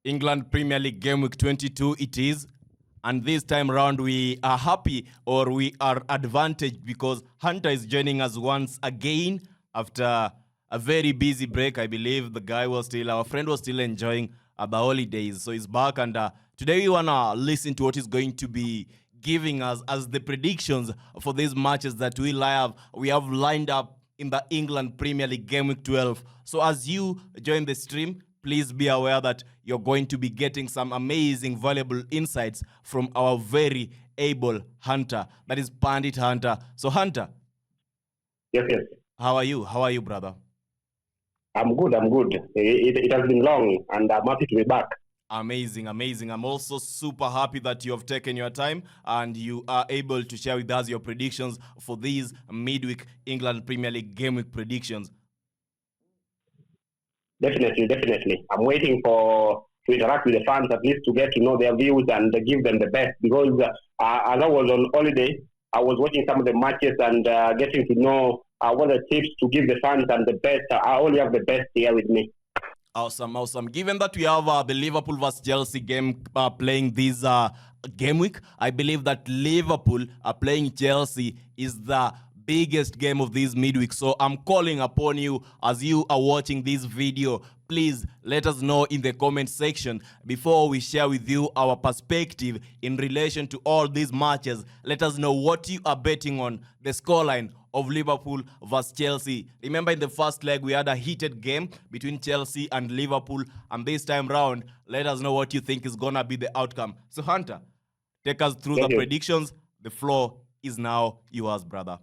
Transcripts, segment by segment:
England Premier League Game Week 22 it is. And this time around, we are happy or we are advantaged because Hunter is joining us once again after a very busy break. I believe our friend was still enjoying the holidays. So he's back and today we want to listen to what he's going to be giving us as the predictions for these matches that we have lined up in the England Premier League Game Week 12. So as you join the stream, please be aware that you're going to be getting some amazing, valuable insights from our very able Hunter. That is Pandit Hunter. So, Hunter. Yes. How are you, brother? I'm good. It has been long, and I'm happy to be back. Amazing. I'm also super happy that you have taken your time and you are able to share with us your predictions for these midweek England Premier League Game Week predictions. Definitely. I'm waiting to interact with the fans, at least to get to know their views and give them the best. Because as I was on holiday, I was watching some of the matches and getting to know what are the tips to give the fans and the best. I only have the best here with me. Awesome. Given that we have the Liverpool vs Chelsea game playing this game week, I believe that Liverpool playing Chelsea is the biggest game of this midweek. So I'm calling upon you as you are watching this video. Please let us know in the comment section before we share with you our perspective in relation to all these matches. Let us know what you are betting on the scoreline of Liverpool vs Chelsea. Remember, in the first leg, we had a heated game between Chelsea and Liverpool. And this time round, let us know what you think is going to be the outcome. So, Hunter, take us through the predictions. The floor is now yours, brother.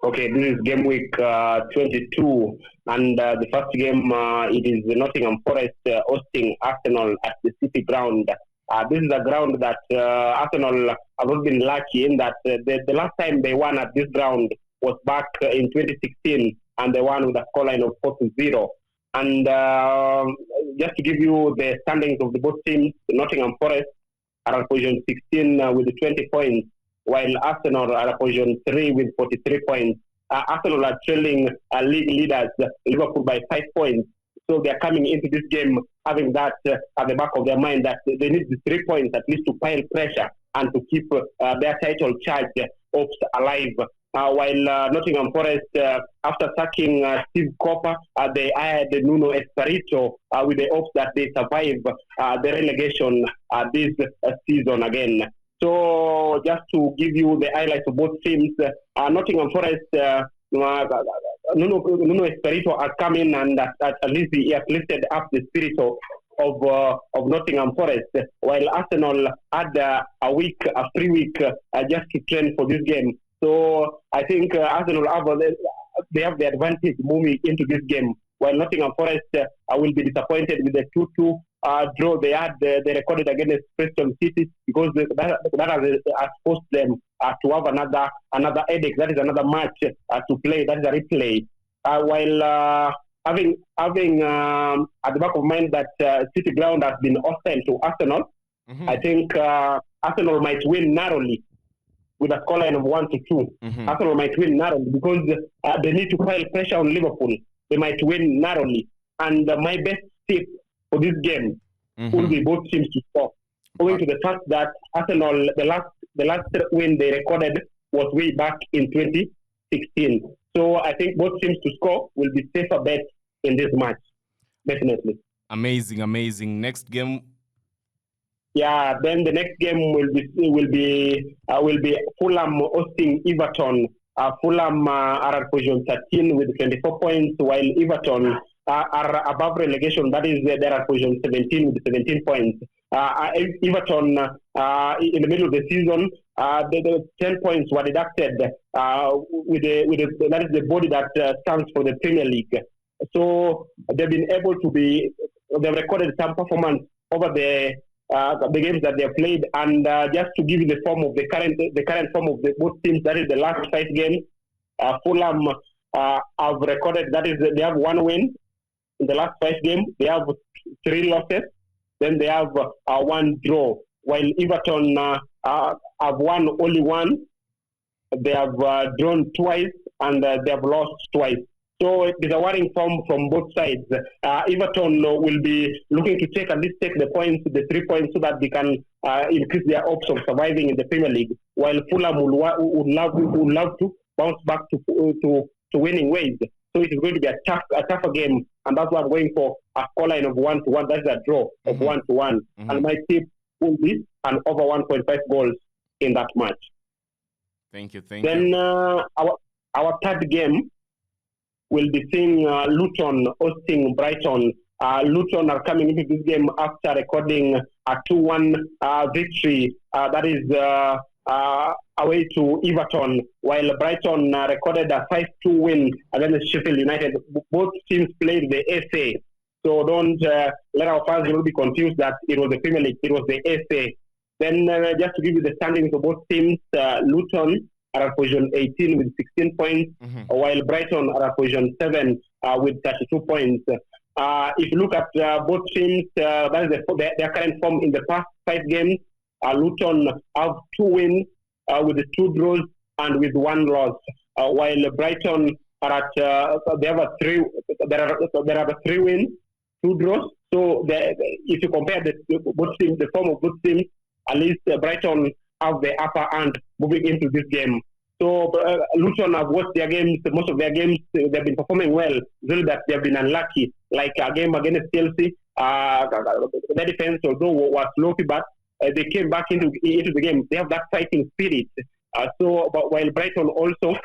Okay, this is game week 22, and the first game, it is Nottingham Forest hosting Arsenal at the City ground. This is a ground that Arsenal have not been lucky in that the last time they won at this ground was back in 2016, and they won with a scoreline of 4-0. And just to give you the standings of the both teams, Nottingham Forest are at position 16 with 20 points, while Arsenal are at position 3 with 43 points. Arsenal are trailing league leaders, Liverpool, by 5 points. So they are coming into this game having that at the back of their mind that they need the 3 points at least to pile pressure and to keep their title charge hopes alive. While Nottingham Forest, after sacking Steve Cooper, they hired Nuno Espirito with the hopes that they survive the relegation this season again. So just to give you the highlights of both teams, Nottingham Forest, Nuno Espirito has come in and at least he has lifted up the spirit of Nottingham Forest, while Arsenal had a free week just to train for this game. So I think Arsenal have the advantage moving into this game, while Nottingham Forest will be disappointed with the 2-2 draw they recorded against Preston City, because that has forced them to have another headache. That is another match to play. That is a replay. While having at the back of mind that City ground has been hostile to Arsenal, I think Arsenal might win narrowly with a scoreline of 1-2. Arsenal might win narrowly because they need to pile pressure on Liverpool. They might win narrowly. And my best tip for this game will be both teams to score, owing to the fact that Arsenal, the last win they recorded was way back in 2016. So I think both teams to score will be safer bet in this match, definitely. Amazing. Next game. Yeah, then the next game will be Fulham hosting Everton. Fulham are at position 13 with 24 points, while Everton are above relegation. That is, they're at position 17 with 17 points. Everton, in the middle of the season, the 10 points were deducted with that is the body that stands for the Premier League. So they've been able they've recorded some performance over the games that they have played, and just to give you the current form of both teams, that is the last 5 games. Fulham have recorded, that is, they have 1 win in the last 5 games. They have 3 losses. Then they have 1 draw. While Everton have won only 1. They have drawn twice and they have lost twice. So it is a worrying form from both sides. Everton will be looking to take the points, the 3 points, so that they can increase their hopes of surviving in the Premier League. While Fulham would love to bounce back to winning ways. So it is going to be a tougher game, and that's why I'm going for a scoreline of 1-1. That's a draw of 1-1, and my tip will be an over 1.5 goals in that match. Thank you. Then our third game will be seeing Luton hosting Brighton. Luton are coming into this game after recording a 2-1 victory. That is away to Everton, while Brighton recorded a 5-2 win against Sheffield United. Both teams played the FA. So don't let our fans be confused that it was the Premier League, it was the FA. Then just to give you the standings of both teams, Luton are at position 18 with 16 points, while Brighton are at position 7 with 32 points. If you look at both teams, that is their current form in the past 5 games. Luton have 2 wins with 2 draws and with 1 loss, while Brighton are at they have there are 3 wins, 2 draws. So if you compare the form of both teams, at least Brighton have the upper hand moving into this game. So Luton have watched their games, most of their games, they've been performing well. It's only that they've been unlucky. Like a game against Chelsea, the defense, although was low, but they came back into the game. They have that fighting spirit. But while Brighton also,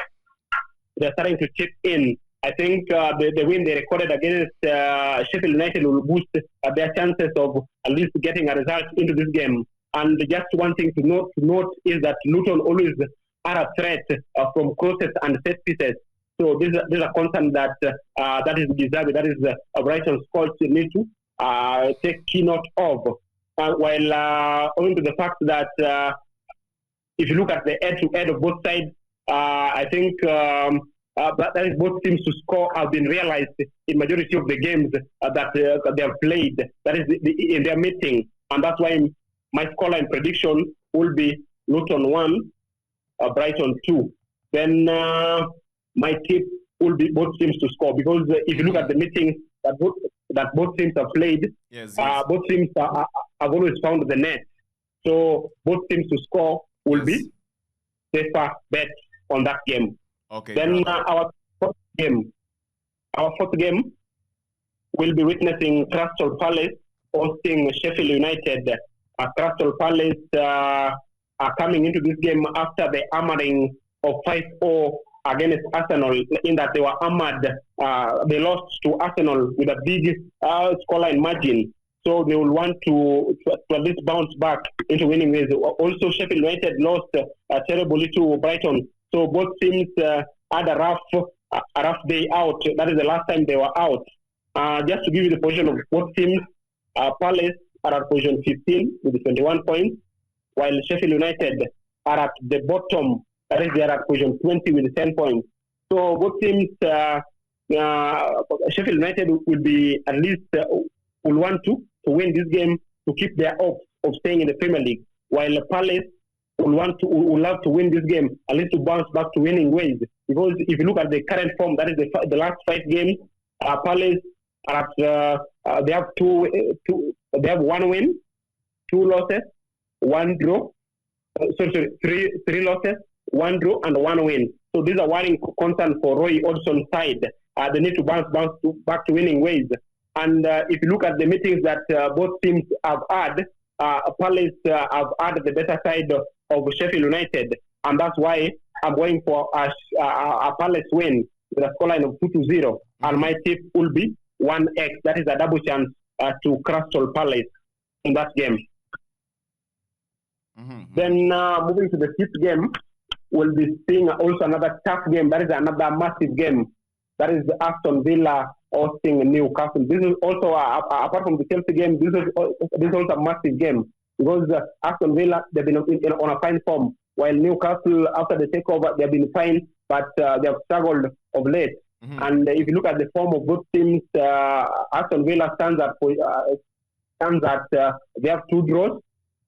they're starting to chip in. I think the win they recorded against Sheffield United will boost their chances of at least getting a result into this game. And just one thing to note is that Luton always are a threat from crosses and set pieces. So this is a concern that is deserved. That is Brighton's coach need to take key note of. While owing to the fact that if you look at the head-to-head of both sides, I think that is both teams to score have been realized in majority of the games that they have played. That is in their meeting, and that's why my scoreline prediction will be Luton 1, Brighton 2. Then my tip will be both teams to score, because if you look at the meetings that both teams have played, both teams have always found the net. So both teams to score will be safer bet on that game. Okay. Then our fourth game will be witnessing Crystal Palace hosting Sheffield United. Crystal Palace are coming into this game after the hammering of 5-0 against Arsenal, in that they were hammered. They lost to Arsenal with a big scoreline margin. So they will want to at least bounce back into winning ways. Also, Sheffield United lost terribly to Brighton. So both teams had a rough day out. That is the last time they were out. Just to give you the position of both teams, Palace are at position 15 with 21 points, while Sheffield United are at the bottom. That is, they are at position 20 with 10 points. So both teams, Sheffield United will be at least will want to win this game to keep their hopes of staying in the Premier League, while Palace will love to win this game, at least to bounce back to winning ways. Because if you look at the current form, that is the last 5 games, Palace are at, they have they have 1 win, 2 losses, 1 draw. Three losses, 1 draw, and 1 win. So these are worrying concern for Roy Hodgson's side. They need to bounce back to winning ways. And if you look at the meetings that both teams have had, Palace have had the better side of Sheffield United, and that's why I'm going for a Palace win with a scoreline of 2-0. And my tip will be 1x. That is a double chance to Crystal Palace in that game. Then moving to the 5th game, we'll be seeing also another tough game. That is another massive game. That is Aston Villa hosting Newcastle. This is also, apart from the Chelsea game, this is also a massive game, because Aston Villa, they've been on a fine form, while Newcastle, after the takeover, they've been fine, but they have struggled of late. And if you look at the form of both teams, Aston Villa stands at they have 2 draws,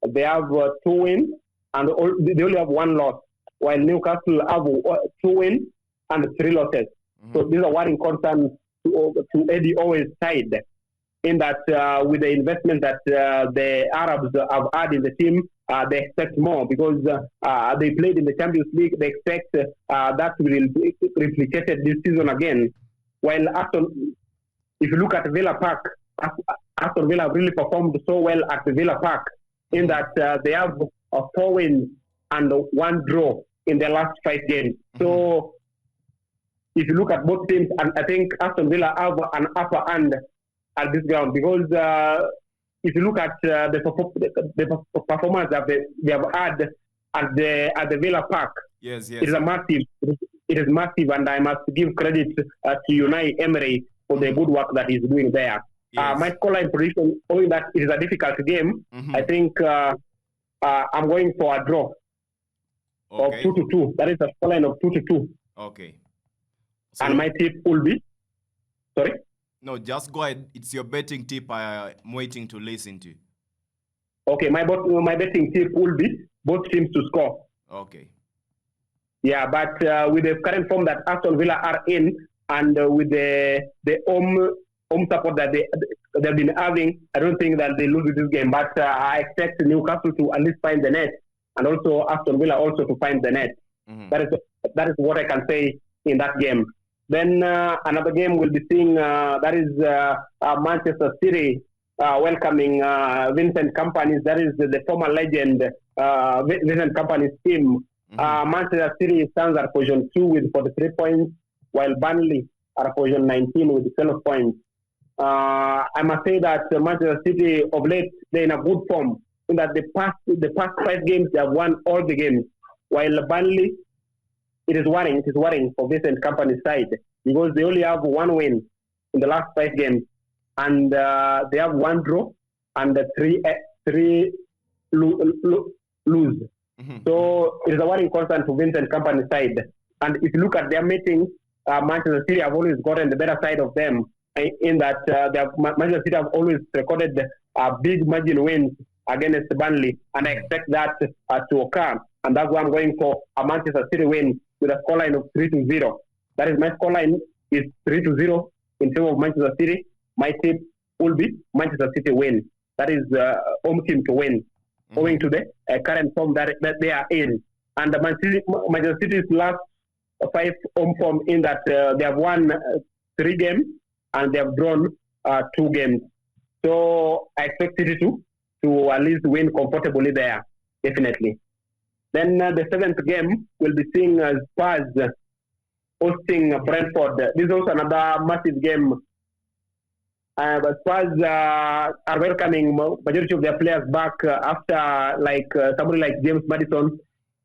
they have 2 wins, and they only have 1 loss, while Newcastle have 2 wins and 3 losses. So this is a worrying concern to Eddie Owen's side, in that with the investment that the Arabs have had in the team, they expect more, because they played in the Champions League. They expect that will be replicated this season again. While if you look at Villa Park, Aston Villa really performed so well at the Villa Park, in that they have 4 wins and 1 draw in their last 5 games. So if you look at both teams, and I think Aston Villa have an upper hand at this ground, because if you look at the performance that they have had at the Villa Park, yes, it is a massive. It is massive, and I must give credit to Unai Emery for the good work that he's doing there. Yes. My scoreline prediction, knowing that it is a difficult game, I think I'm going for a draw of 2-2. That is a scoreline of 2-2. Okay. So and my tip will be, sorry? No, just go ahead. It's your betting tip I'm waiting to listen to. Okay, my betting tip will be both teams to score. Okay. Yeah, but with the current form that Aston Villa are in, and with the home support that they've been having, I don't think that they lose this game. But I expect Newcastle to at least find the net, and also Aston Villa also to find the net. That is what I can say in that game. Then another game we'll be seeing, that is Manchester City welcoming Vincent Kompany's, that is the former legend, Vincent Kompany's team. Manchester City stands at position 2 with 43 points, while Burnley are at position 19 with 12 points. I must say that Manchester City of late, they're in a good form, in that the past 5 games they have won all the games, while Burnley, it is worrying for Vincent Kompany's side, because they only have 1 win in the last 5 games, and they have 1 draw and 3 lose. So it is a worrying concern for Vincent Kompany's side. And if you look at their meetings, Manchester City have always gotten the better side of them, in that Manchester City have always recorded big margin wins against Burnley, and I expect that to occur. And that's why I'm going for a Manchester City win with a scoreline of 3-0. That is, my scoreline is 3-0 in favor of Manchester City. My tip will be Manchester City win. That is home team to win, owing to the current form that they are in. And Manchester City's last 5 home form, in that they have won 3 games and they have drawn 2 games. So I expect City to at least win comfortably there, definitely. Then the 7th game, we'll be seeing Spurs hosting Brentford. This is also another massive game. But Spurs are welcoming majority of their players back after, somebody like James Maddison.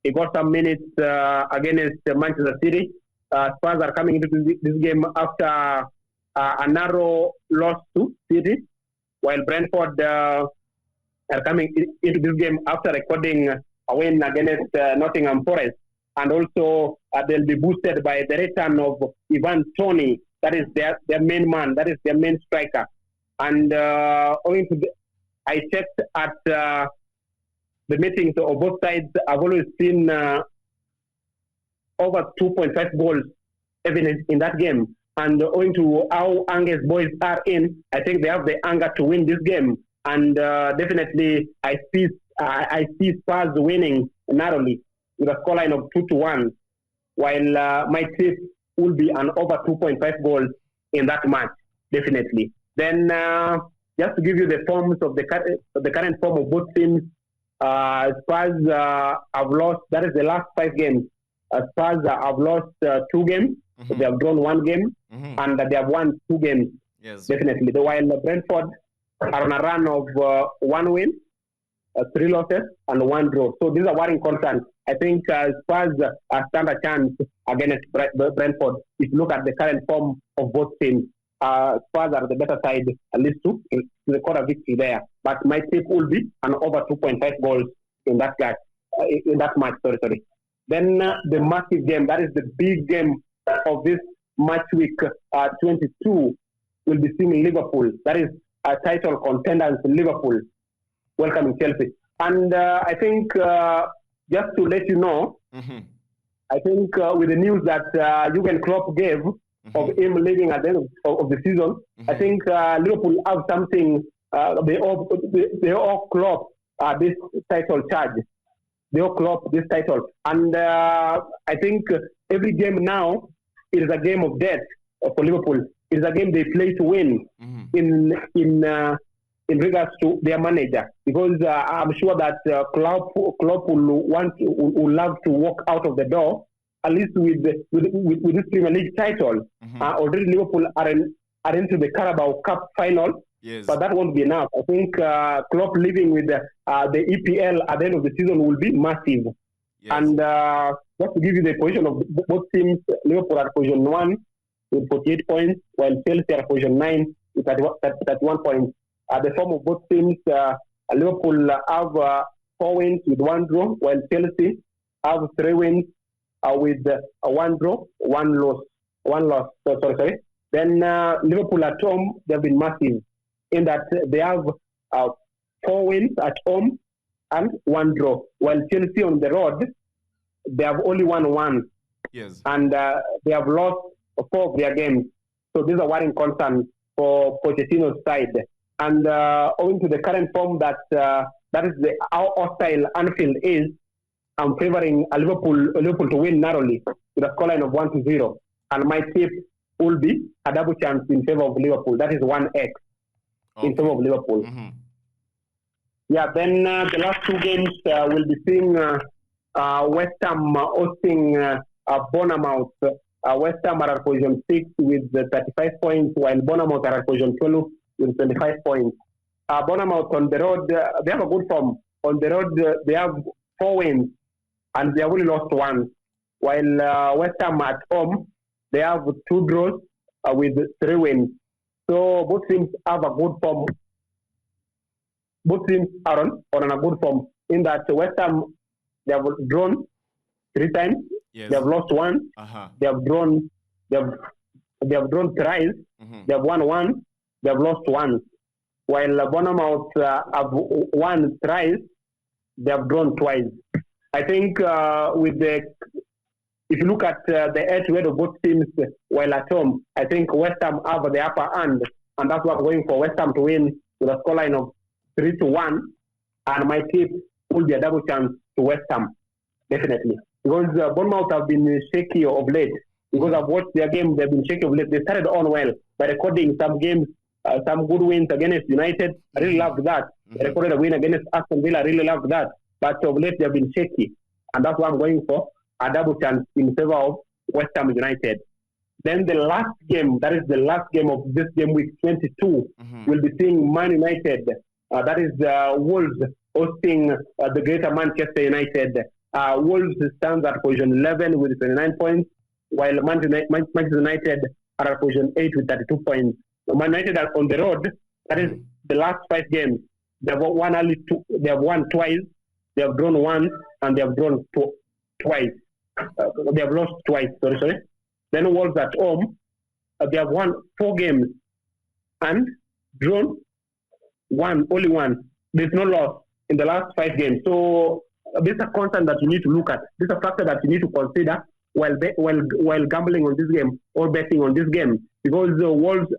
He got some minutes against Manchester City. Spurs are coming into this game after a narrow loss to City, while Brentford are coming into this game after recording a win against Nottingham Forest. And also they'll be boosted by the return of Ivan Toney. That is their main man. That is their main striker. And owing to I checked at the meetings of both sides. I've always seen over 2.5 goals even in that game. And owing to how Ange's boys are in, I think they have the anger to win this game. And definitely, I see Spurs winning narrowly with a scoreline of 2-1, while my tip will be an over 2.5 goals in that match, definitely. Then, just to give you the forms of the current form of both teams, Spurs have lost, that is the last 5 games. Spurs have lost 2 games, they have drawn 1 game, and they have won 2 games, definitely. While Brentford are on a run of 1 win, 3 losses, and 1 draw. So these are worrying concerns. I think Spurs stand a chance against Brentford. If you look at the current form of both teams, Spurs are the better side, at least to record a victory there. But my tip will be an over 2.5 goals in that match. Sorry. Then the massive game, that is the big game of this match week 22, will be seeing Liverpool. That is a title contenders Liverpool welcoming Chelsea. And I think just to let you know, I think with the news that Jurgen Klopp gave of him leaving at the end of the season. I think Liverpool have something. They all clock this title charge. They all clock this title, and I think every game now it is a game of death for Liverpool. It is a game they play to win in regards to their manager, because I'm sure that Klopp will love to walk out of the door at least with this Premier League title. Already Liverpool are into the Carabao Cup final, but that won't be enough. I think Klopp leaving with the EPL at the end of the season will be massive. And just to give you the position of both teams, Liverpool are position 1 with 48 points, while Chelsea are position 9 with 31 points. The form of both teams, Liverpool have 4 wins with 1 draw, while Chelsea have 3 wins with 1 draw, 1 loss. Sorry. Then Liverpool at home, they've been massive in that they have 4 wins at home and 1 draw, while Chelsea on the road, they have only won 1. And they have lost 4 of their games. So these are worrying concerns for Pochettino's side. And owing to the current form that is how hostile Anfield is, I'm favoring Liverpool to win narrowly with a scoreline of 1-0. And my tip will be a double chance in favor of Liverpool. That is 1x in favor of Liverpool. Yeah, then the last 2 games we'll be seeing West Ham hosting Bournemouth. West Ham are at position 6 with 35 points, while Bournemouth are at position 12 with 25 points. Bournemouth on the road, they have a good form. On the road, they have 4 wins, and they have only lost 1. While West Ham at home, they have 2 draws with 3 wins. So both teams have a good form. Both teams are on a good form. In that West Ham, they have drawn 3 times. They have lost 1. They have drawn. They have drawn thrice. They have won 1. They have lost 1. While Bournemouth have won thrice, they have drawn twice. I think if you look at the head-to-head of both teams while at home, I think West Ham have the upper hand, and that's what I'm going for. West Ham to win with a scoreline of 3-1, and my tip will be a double chance to West Ham, definitely. Because Bournemouth have been shaky of late. Because I've watched their game, they've been shaky of late. They started on well by recording some games, some good wins against United. I really loved that. They recorded a win against Aston Villa. I really loved that. But of late, they've been shaky. And that's what I'm going for, a double chance in favor of West Ham United. Then the last game, that is the last game of this game week 22, we'll be seeing Man United. That is Wolves hosting the Greater Manchester United. Wolves stands at position 11 with 29 points, while Manchester United are at position 8 with 32 points. Man United are on the road. That is the last 5 games. They have won they have won twice, they have drawn 1, and they have drawn twice. They have lost twice. Sorry. Then Wolves at home, they have won 4 games and drawn only 1. There's no loss in the last 5 games. So this is a concern that you need to look at. This is a factor that you need to consider while gambling on this game or betting on this game, because the Wolves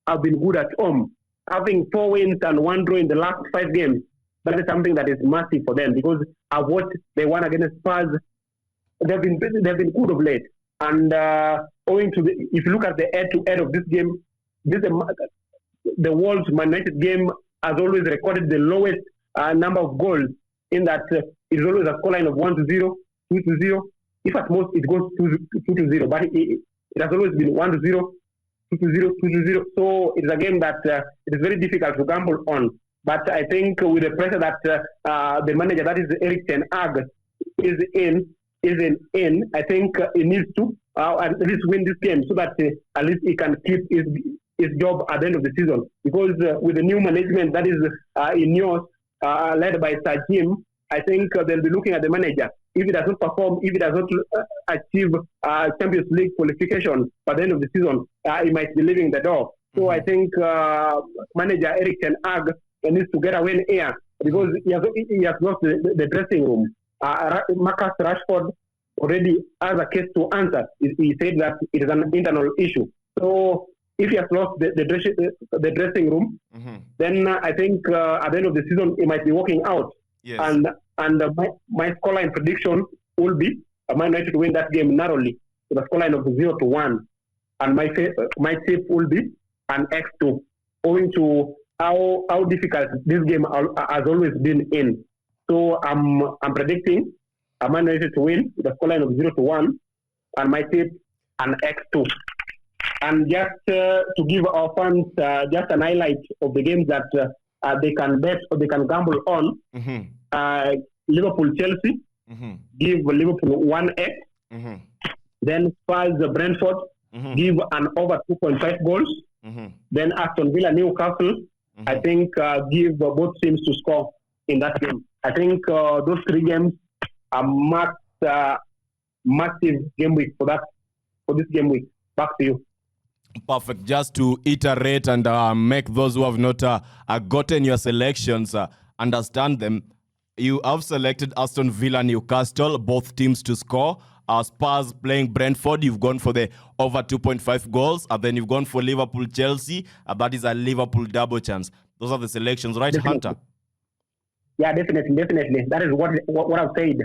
have been good at home. Having 4 wins and 1 draw in the last 5 games, that is something that is massive for them, because I've watched they won against Spurs. They've been good of late. And owing to if you look at the head-to-head of this game, the Wolves Man United game has always recorded the lowest number of goals, in that it's always a scoreline of 1-0, 2-0. If at most it goes 2-0, but it has always been 1-0, 2-0, 2-0. So it's a game that it is very difficult to gamble on. But I think with the pressure that the manager, that is Erik ten Hag, is in, I think he needs to at least win this game, so that at least he can keep his job at the end of the season. Because with the new management that is in yours, led by Sir Jim, I think they'll be looking at the manager. If he does not perform, if he does not achieve Champions League qualification by the end of the season, he might be leaving the door. So I think manager Erik ten Hag needs to get a win here, because he has lost the dressing room. Marcus Rashford already has a case to answer. He said that it is an internal issue. So if he has lost the dressing room, then I think at the end of the season he might be walking out. Yes. And my scoreline prediction will be Man United to win that game narrowly with a scoreline of 0-1, and my tip will be an X2, owing to how difficult this game has always been in. So I'm predicting Man United to win with a scoreline of 0-1, and my tip an X2. And just to give our fans just an highlight of the games that they can bet or they can gamble on, Liverpool Chelsea, give Liverpool 1x. Then Spurs Brentford, give an over 2.5 goals. Then Aston Villa Newcastle, I think give both teams to score in that game. I think those three games are massive game week for this game week. Back to you. Perfect. Just to iterate and make those who have not gotten your selections understand them. You have selected Aston Villa, Newcastle, both teams to score. Spurs playing Brentford, you've gone for the over 2.5 goals. And then you've gone for Liverpool, Chelsea. That is a Liverpool double chance. Those are the selections, right, Definitely. Hunter? Yeah, definitely. That is what I've said.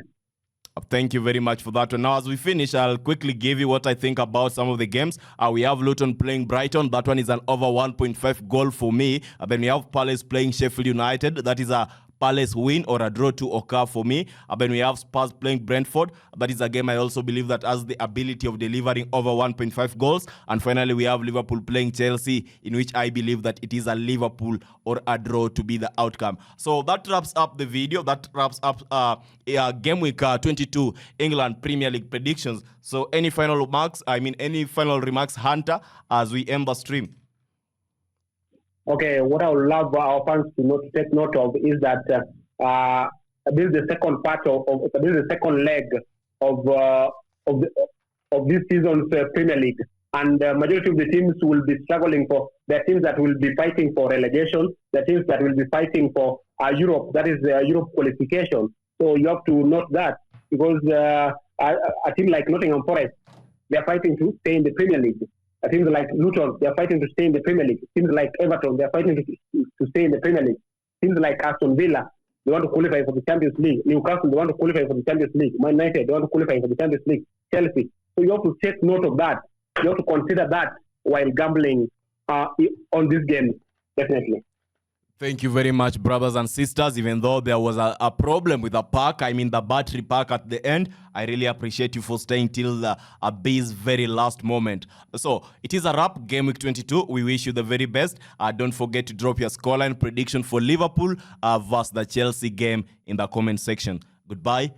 Thank you very much for that. And now, as we finish, I'll quickly give you what I think about some of the games. We have Luton playing Brighton. That one is an over 1.5 goal for me. Then we have Palace playing Sheffield United. That is a Palace win or a draw to occur for me. Then we have Spurs playing Brentford. That is a game I also believe that has the ability of delivering over 1.5 goals. And finally, we have Liverpool playing Chelsea, in which I believe that it is a Liverpool or a draw to be the outcome. So that wraps up the video. That wraps up game week 22 England Premier League predictions. So any final remarks, Hunter, as we end the stream? Okay, what I would love our fans to take note of is that this is the second part this is the second leg of this season's Premier League, and the majority of the teams will be struggling for. There are teams that will be fighting for relegation. There are teams that will be fighting for Europe. That is Europe qualification. So you have to note that, because a team like Nottingham Forest, they are fighting to stay in the Premier League. Teams like Luton, they are fighting to stay in the Premier League. Teams like Everton, they are fighting to stay in the Premier League. Teams like Aston Villa, they want to qualify for the Champions League. Newcastle, they want to qualify for the Champions League. Man United, they want to qualify for the Champions League. Chelsea. So you have to take note of that. You have to consider that while gambling on this game, definitely. Thank you very much, brothers and sisters. Even though there was a problem with the park, the battery pack at the end, I really appreciate you for staying till this very last moment. So it is a wrap, game week 22. We wish you the very best. Don't forget to drop your scoreline prediction for Liverpool versus the Chelsea game in the comment section. Goodbye.